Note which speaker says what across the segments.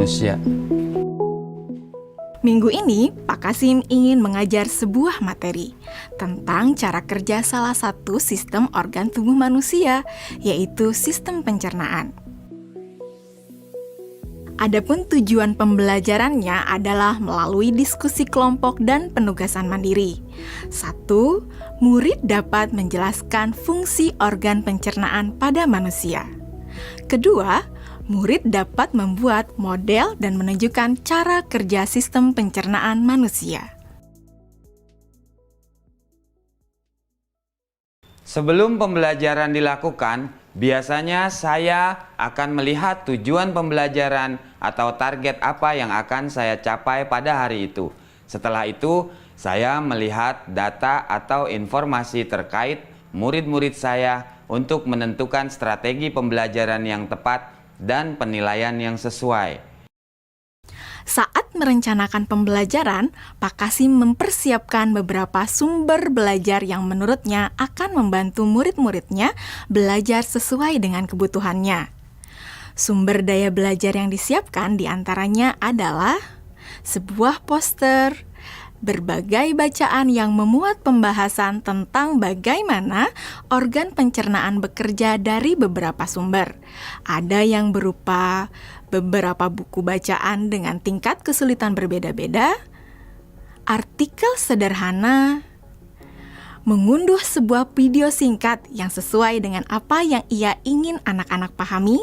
Speaker 1: manusia.
Speaker 2: Minggu ini, Pak Kasim ingin mengajar sebuah materi tentang cara kerja salah satu sistem organ tubuh manusia, yaitu sistem pencernaan. Adapun tujuan pembelajarannya adalah melalui diskusi kelompok dan penugasan mandiri. 1. Murid dapat menjelaskan fungsi organ pencernaan pada manusia. Kedua, murid dapat membuat model dan menunjukkan cara kerja sistem pencernaan manusia.
Speaker 3: Sebelum pembelajaran dilakukan, biasanya saya akan melihat tujuan pembelajaran atau target apa yang akan saya capai pada hari itu. Setelah itu, saya melihat data atau informasi terkait murid-murid saya untuk menentukan strategi pembelajaran yang tepat dan penilaian yang sesuai.
Speaker 2: Saat merencanakan pembelajaran, Pak Kasim mempersiapkan beberapa sumber belajar yang menurutnya akan membantu murid-muridnya belajar sesuai dengan kebutuhannya. Sumber daya belajar yang disiapkan diantaranya adalah sebuah poster, berbagai bacaan yang memuat pembahasan tentang bagaimana organ pencernaan bekerja dari beberapa sumber. Ada yang berupa beberapa buku bacaan dengan tingkat kesulitan berbeda-beda, artikel sederhana, mengunduh sebuah video singkat yang sesuai dengan apa yang ia ingin anak-anak pahami,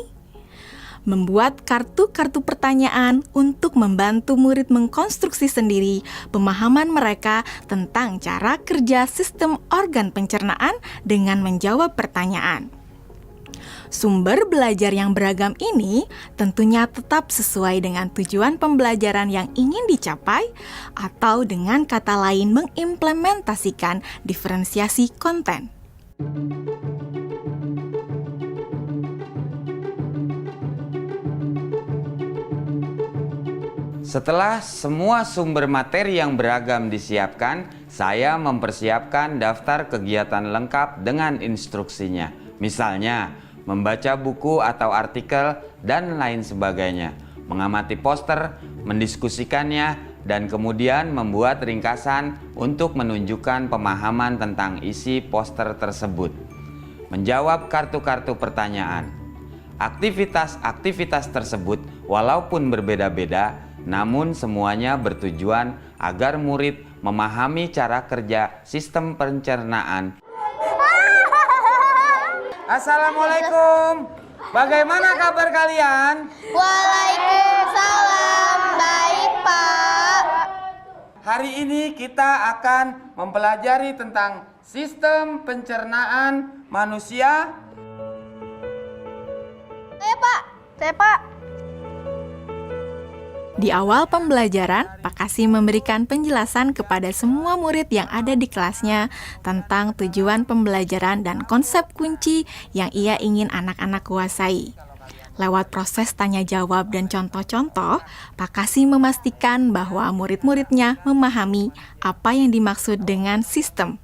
Speaker 2: membuat kartu-kartu pertanyaan untuk membantu murid mengkonstruksi sendiri pemahaman mereka tentang cara kerja sistem organ pencernaan dengan menjawab pertanyaan. Sumber belajar yang beragam ini tentunya tetap sesuai dengan tujuan pembelajaran yang ingin dicapai, atau dengan kata lain mengimplementasikan diferensiasi konten.
Speaker 3: Setelah semua sumber materi yang beragam disiapkan, saya mempersiapkan daftar kegiatan lengkap dengan instruksinya. Misalnya, membaca buku atau artikel dan lain sebagainya, mengamati poster, mendiskusikannya, dan kemudian membuat ringkasan untuk menunjukkan pemahaman tentang isi poster tersebut. Menjawab kartu-kartu pertanyaan. Aktivitas-aktivitas tersebut walaupun berbeda-beda, namun semuanya bertujuan agar murid memahami cara kerja sistem pencernaan. Assalamualaikum. Bagaimana kabar kalian?
Speaker 4: Waalaikumsalam. Baik, Pak.
Speaker 3: Hari ini kita akan mempelajari tentang sistem pencernaan manusia.
Speaker 4: Saya, Pak.
Speaker 2: Di awal pembelajaran, Pak Kasim memberikan penjelasan kepada semua murid yang ada di kelasnya tentang tujuan pembelajaran dan konsep kunci yang ia ingin anak-anak kuasai. Lewat proses tanya jawab dan contoh-contoh, Pak Kasim memastikan bahwa murid-muridnya memahami apa yang dimaksud dengan sistem.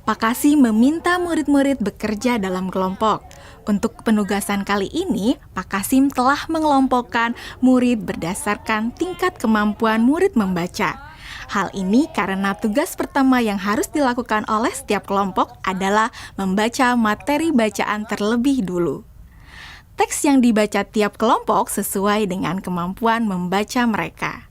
Speaker 2: Pak Kasim meminta murid-murid bekerja dalam kelompok. Untuk penugasan kali ini, Pak Kasim telah mengelompokkan murid berdasarkan tingkat kemampuan murid membaca. Hal ini karena tugas pertama yang harus dilakukan oleh setiap kelompok adalah membaca materi bacaan terlebih dulu. Teks yang dibaca tiap kelompok sesuai dengan kemampuan membaca mereka.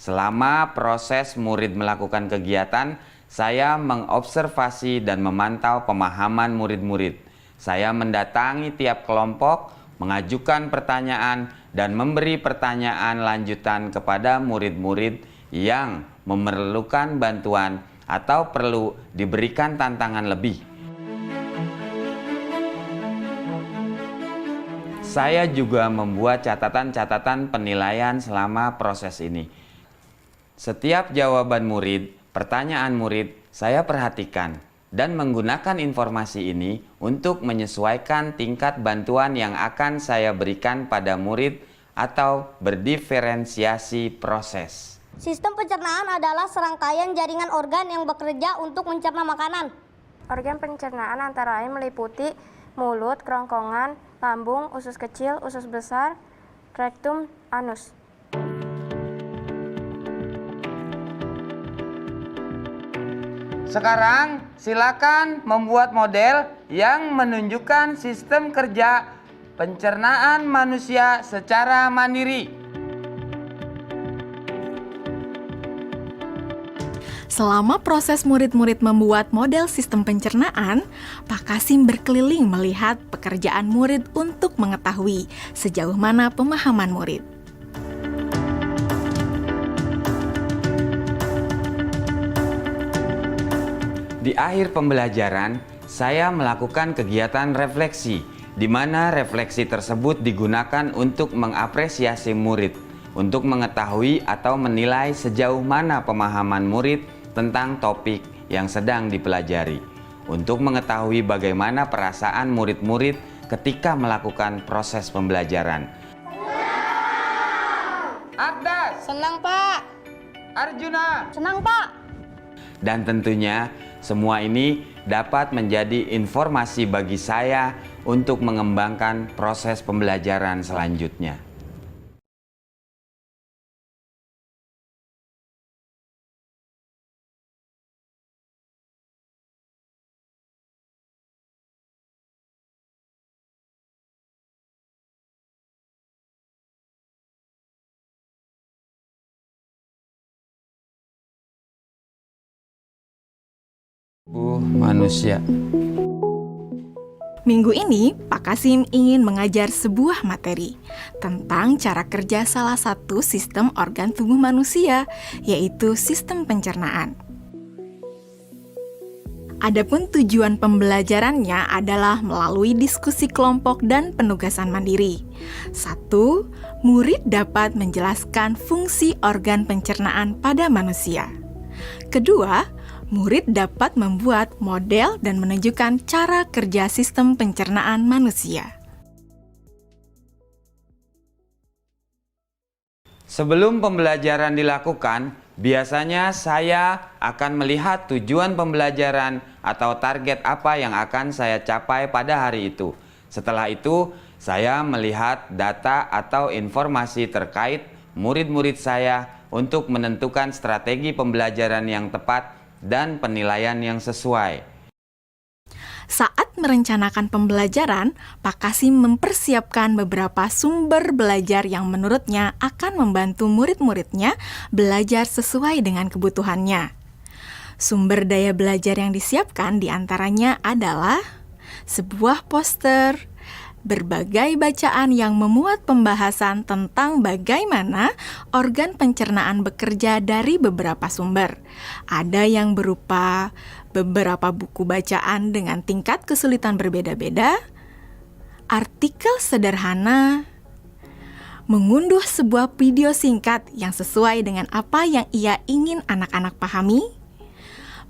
Speaker 3: Selama proses murid melakukan kegiatan, saya mengobservasi dan memantau pemahaman murid-murid. Saya mendatangi tiap kelompok, mengajukan pertanyaan, dan memberi pertanyaan lanjutan kepada murid-murid yang memerlukan bantuan atau perlu diberikan tantangan lebih. Saya juga membuat catatan-catatan penilaian selama proses ini. Setiap jawaban murid, pertanyaan murid, saya perhatikan dan menggunakan informasi ini untuk menyesuaikan tingkat bantuan yang akan saya berikan pada murid atau berdiferensiasi proses.
Speaker 4: Sistem pencernaan adalah serangkaian jaringan organ yang bekerja untuk mencerna makanan.
Speaker 5: Organ pencernaan antara lain meliputi
Speaker 1: mulut, kerongkongan, lambung, usus kecil, usus besar, rektum, anus.
Speaker 3: Sekarang silakan membuat model yang menunjukkan sistem kerja pencernaan manusia secara mandiri.
Speaker 2: Selama proses murid-murid membuat model sistem pencernaan, Pak Kasim berkeliling melihat pekerjaan murid untuk mengetahui sejauh mana pemahaman murid.
Speaker 3: Di akhir pembelajaran, saya melakukan kegiatan refleksi, di mana refleksi tersebut digunakan untuk mengapresiasi murid, untuk mengetahui atau menilai sejauh mana pemahaman murid tentang topik yang sedang dipelajari, untuk mengetahui bagaimana perasaan murid-murid ketika melakukan proses pembelajaran. Ardas,
Speaker 4: Senang, Pak.
Speaker 3: Arjuna,
Speaker 4: Senang, Pak.
Speaker 3: dan tentunya semua ini dapat menjadi informasi bagi saya untuk mengembangkan proses pembelajaran selanjutnya. Manusia.
Speaker 2: Minggu ini, Pak Kasim ingin mengajar sebuah materi tentang cara kerja salah satu sistem organ tubuh manusia, yaitu sistem pencernaan. Adapun tujuan pembelajarannya adalah melalui diskusi kelompok dan penugasan mandiri. 1. Murid dapat menjelaskan fungsi organ pencernaan pada manusia. Kedua, murid dapat membuat model dan menunjukkan cara kerja sistem pencernaan manusia.
Speaker 3: Sebelum pembelajaran dilakukan, biasanya saya akan melihat tujuan pembelajaran atau target apa yang akan saya capai pada hari itu. Setelah itu, saya melihat data atau informasi terkait murid-murid saya untuk menentukan strategi pembelajaran yang tepat dan penilaian yang sesuai.
Speaker 2: Saat merencanakan pembelajaran, Pak Kasim mempersiapkan beberapa sumber belajar yang menurutnya akan membantu murid-muridnya belajar sesuai dengan kebutuhannya. Sumber daya belajar yang disiapkan diantaranya adalah sebuah poster, berbagai bacaan yang memuat pembahasan tentang bagaimana organ pencernaan bekerja dari beberapa sumber. Ada yang berupa beberapa buku bacaan dengan tingkat kesulitan berbeda-beda, artikel sederhana, mengunduh sebuah video singkat yang sesuai dengan apa yang ia ingin anak-anak pahami,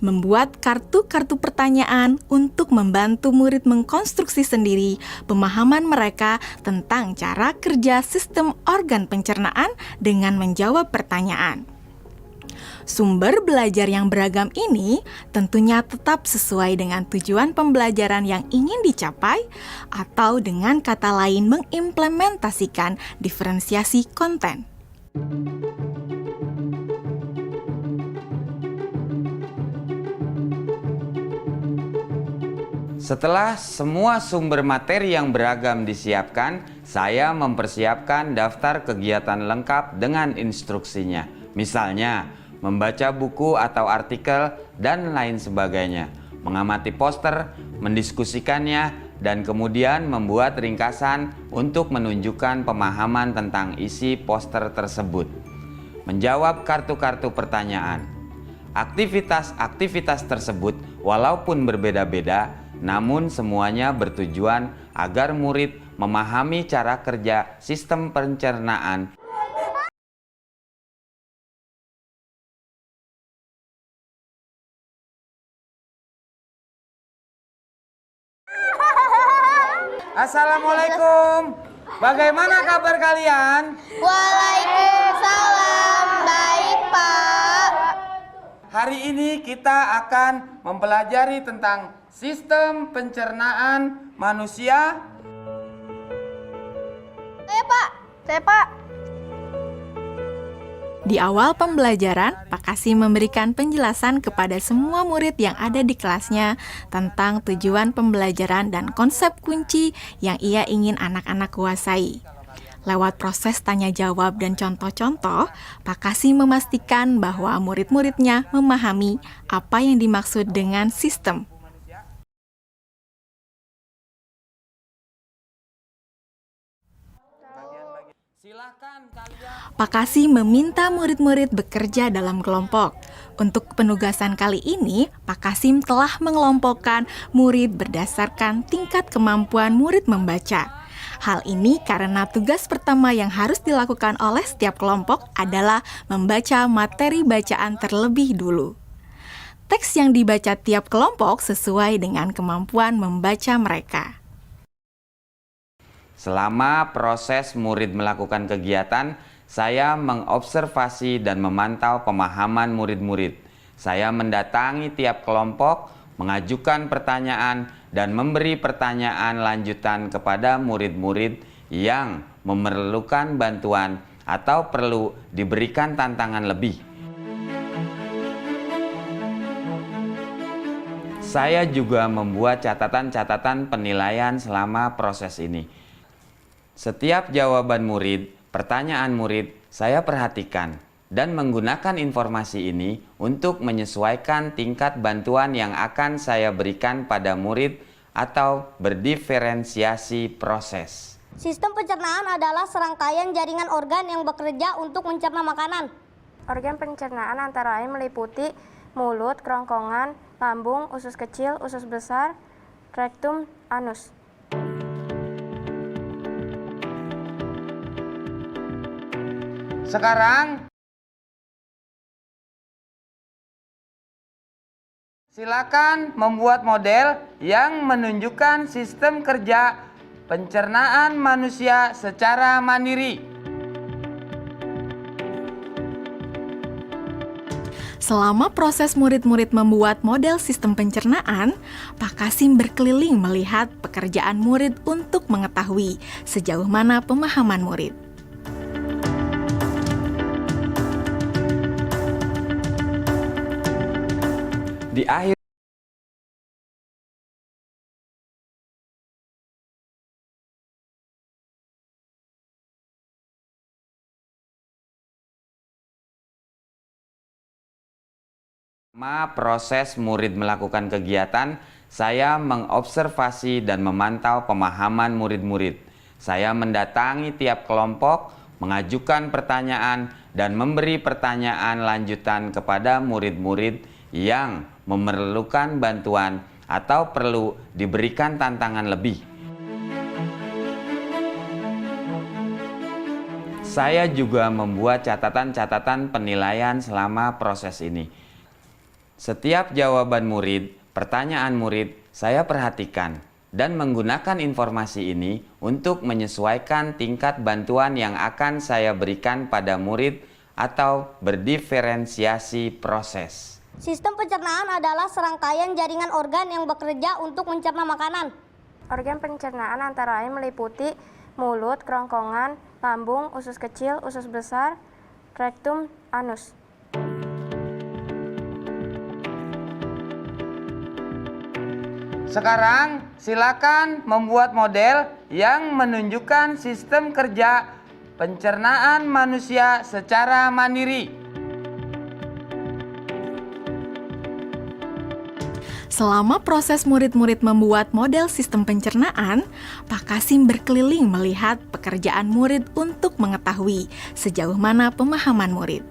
Speaker 2: membuat kartu-kartu pertanyaan untuk membantu murid mengkonstruksi sendiri pemahaman mereka tentang cara kerja sistem organ pencernaan dengan menjawab pertanyaan. Sumber belajar yang beragam ini tentunya tetap sesuai dengan tujuan pembelajaran yang ingin dicapai, atau dengan kata lain mengimplementasikan diferensiasi konten.
Speaker 3: Setelah semua sumber materi yang beragam disiapkan, saya mempersiapkan daftar kegiatan lengkap dengan instruksinya. Misalnya, membaca buku atau artikel dan lain sebagainya, mengamati poster, mendiskusikannya, dan kemudian membuat ringkasan untuk menunjukkan pemahaman tentang isi poster tersebut. Menjawab kartu-kartu pertanyaan. Aktivitas-aktivitas tersebut walaupun berbeda-beda, namun semuanya bertujuan agar murid memahami cara kerja sistem pencernaan. Assalamualaikum. Bagaimana kabar kalian?
Speaker 4: Waalaikumsalam. Baik, Pak.
Speaker 3: Hari ini kita akan mempelajari tentang sistem pencernaan manusia.
Speaker 4: Saya, Pak.
Speaker 2: Di awal pembelajaran, Pak Kasim memberikan penjelasan kepada semua murid yang ada di kelasnya tentang tujuan pembelajaran dan konsep kunci yang ia ingin anak-anak kuasai. Lewat proses tanya jawab dan contoh-contoh, Pak Kasim memastikan bahwa murid-muridnya memahami apa yang dimaksud dengan sistem. Pak Kasim meminta murid-murid bekerja dalam kelompok. Untuk penugasan kali ini, Pak Kasim telah mengelompokkan murid berdasarkan tingkat kemampuan murid membaca. Hal ini karena tugas pertama yang harus dilakukan oleh setiap kelompok adalah membaca materi bacaan terlebih dulu. Teks yang dibaca tiap kelompok sesuai dengan kemampuan membaca mereka.
Speaker 3: Selama proses murid melakukan kegiatan, saya mengobservasi dan memantau pemahaman murid-murid. Saya mendatangi tiap kelompok, mengajukan pertanyaan, dan memberi pertanyaan lanjutan kepada murid-murid yang memerlukan bantuan atau perlu diberikan tantangan lebih. Saya juga membuat catatan-catatan penilaian selama proses ini. Setiap jawaban murid, pertanyaan murid, saya perhatikan dan menggunakan informasi ini untuk menyesuaikan tingkat bantuan yang akan saya berikan pada murid atau berdiferensiasi proses.
Speaker 4: Sistem pencernaan adalah serangkaian jaringan organ yang bekerja untuk mencerna makanan.
Speaker 1: Organ pencernaan antara lain meliputi mulut, kerongkongan, lambung, usus kecil, usus besar, rektum, anus.
Speaker 3: Sekarang, silakan membuat model yang menunjukkan sistem kerja pencernaan manusia secara mandiri.
Speaker 2: Selama proses murid-murid membuat model sistem pencernaan, Pak Kasim berkeliling melihat pekerjaan murid untuk mengetahui sejauh mana pemahaman murid.
Speaker 3: Di akhir proses murid melakukan kegiatan, saya mengobservasi dan memantau pemahaman murid-murid. Saya mendatangi tiap kelompok, mengajukan pertanyaan, dan memberi pertanyaan lanjutan kepada murid-murid yang memerlukan bantuan atau perlu diberikan tantangan lebih. Saya juga membuat catatan-catatan penilaian selama proses ini. Setiap jawaban murid, pertanyaan murid, saya perhatikan dan menggunakan informasi ini untuk menyesuaikan tingkat bantuan yang akan saya berikan pada murid atau berdiferensiasi proses.
Speaker 4: Sistem pencernaan adalah serangkaian jaringan organ yang bekerja untuk mencerna makanan.
Speaker 1: Organ pencernaan antara lain meliputi mulut, kerongkongan, lambung, usus kecil, usus besar, rektum, anus.
Speaker 3: Sekarang silakan membuat model yang menunjukkan sistem kerja pencernaan manusia secara mandiri.
Speaker 2: Selama proses murid-murid membuat model sistem pencernaan, Pak Kasim berkeliling melihat pekerjaan murid untuk mengetahui sejauh mana pemahaman murid.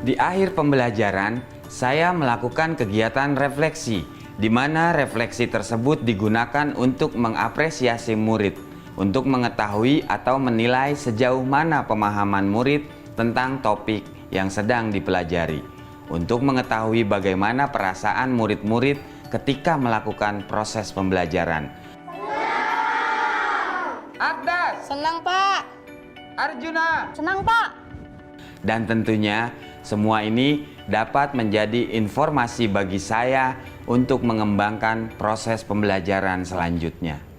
Speaker 3: Di akhir pembelajaran, saya melakukan kegiatan refleksi, di mana refleksi tersebut digunakan untuk mengapresiasi murid, untuk mengetahui atau menilai sejauh mana pemahaman murid tentang topik yang sedang dipelajari, untuk mengetahui bagaimana perasaan murid-murid ketika melakukan proses pembelajaran. Agdas,
Speaker 4: Senang, Pak.
Speaker 3: Arjuna,
Speaker 4: Senang, Pak.
Speaker 3: Dan tentunya semua ini dapat menjadi informasi bagi saya untuk mengembangkan proses pembelajaran selanjutnya.